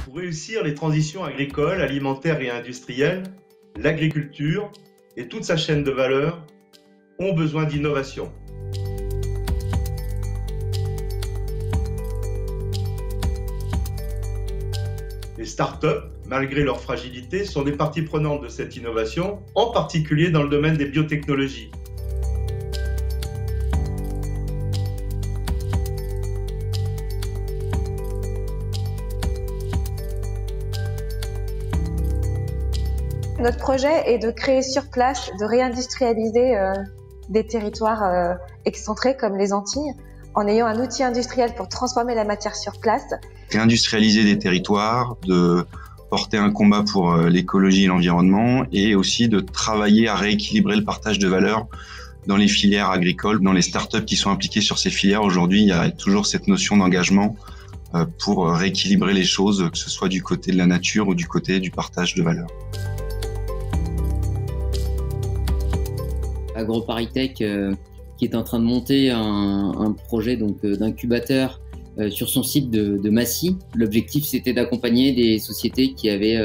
Pour réussir les transitions agricoles, alimentaires et industrielles, l'agriculture et toute sa chaîne de valeur ont besoin d'innovation. Les startups, malgré leur fragilité, sont des parties prenantes de cette innovation, en particulier dans le domaine des biotechnologies. Notre projet est de créer sur place, de réindustrialiser des territoires excentrés comme les Antilles, en ayant un outil industriel pour transformer la matière sur place. Réindustrialiser des territoires, de porter un combat pour l'écologie et l'environnement, et aussi de travailler à rééquilibrer le partage de valeur dans les filières agricoles, dans les startups qui sont impliquées sur ces filières. Aujourd'hui, il y a toujours cette notion d'engagement pour rééquilibrer les choses, que ce soit du côté de la nature ou du côté du partage de valeur. AgroParisTech qui est en train de monter un projet d'incubateur sur son site de Massy. L'objectif, c'était d'accompagner des sociétés qui avaient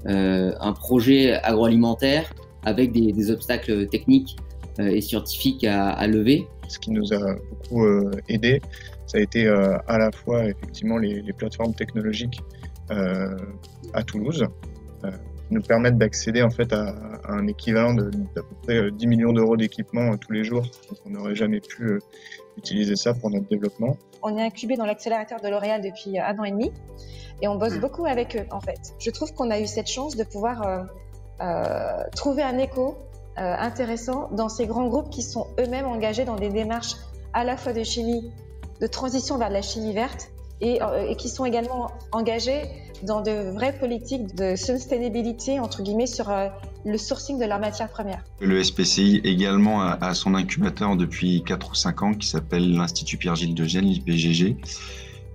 un projet agroalimentaire avec des obstacles techniques et scientifiques à lever. Ce qui nous a beaucoup aidé, ça a été à la fois effectivement les plateformes technologiques à Toulouse, qui nous permettent d'accéder en fait à un équivalent d'à peu près 10 millions d'euros d'équipement tous les jours. Donc on n'aurait jamais pu utiliser ça pour notre développement. On est incubé dans l'accélérateur de L'Oréal depuis 1 an et demi et on bosse beaucoup avec eux en fait. Je trouve qu'on a eu cette chance de pouvoir trouver un écho intéressant dans ces grands groupes qui sont eux-mêmes engagés dans des démarches à la fois de chimie, de transition vers la chimie verte et qui sont également engagés dans de vraies politiques de sustainability, entre guillemets, sur le sourcing de leurs matières premières. Le SPCI également a son incubateur depuis 4 ou 5 ans qui s'appelle l'Institut Pierre-Gilles de Gênes, l'IPGG.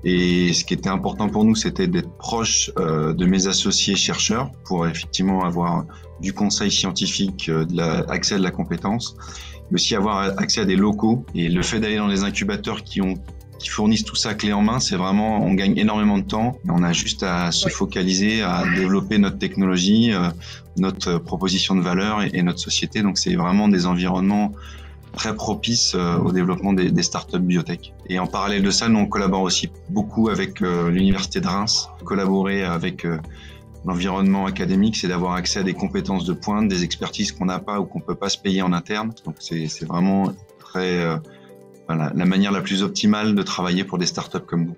Et ce qui était important pour nous, c'était d'être proche de mes associés chercheurs pour effectivement avoir du conseil scientifique, accès à de la compétence, mais aussi avoir accès à des locaux. Et le fait d'aller dans les incubateurs qui fournissent tout ça clé en main, c'est vraiment, on gagne énormément de temps. On a juste à se focaliser, à développer notre technologie, notre proposition de valeur et notre société. Donc c'est vraiment des environnements très propices au développement des startups biotech. Et en parallèle de ça, nous on collabore aussi beaucoup avec l'Université de Reims. Collaborer avec l'environnement académique, c'est d'avoir accès à des compétences de pointe, des expertises qu'on n'a pas ou qu'on peut pas se payer en interne. Donc c'est vraiment très la manière la plus optimale de travailler pour des startups comme nous.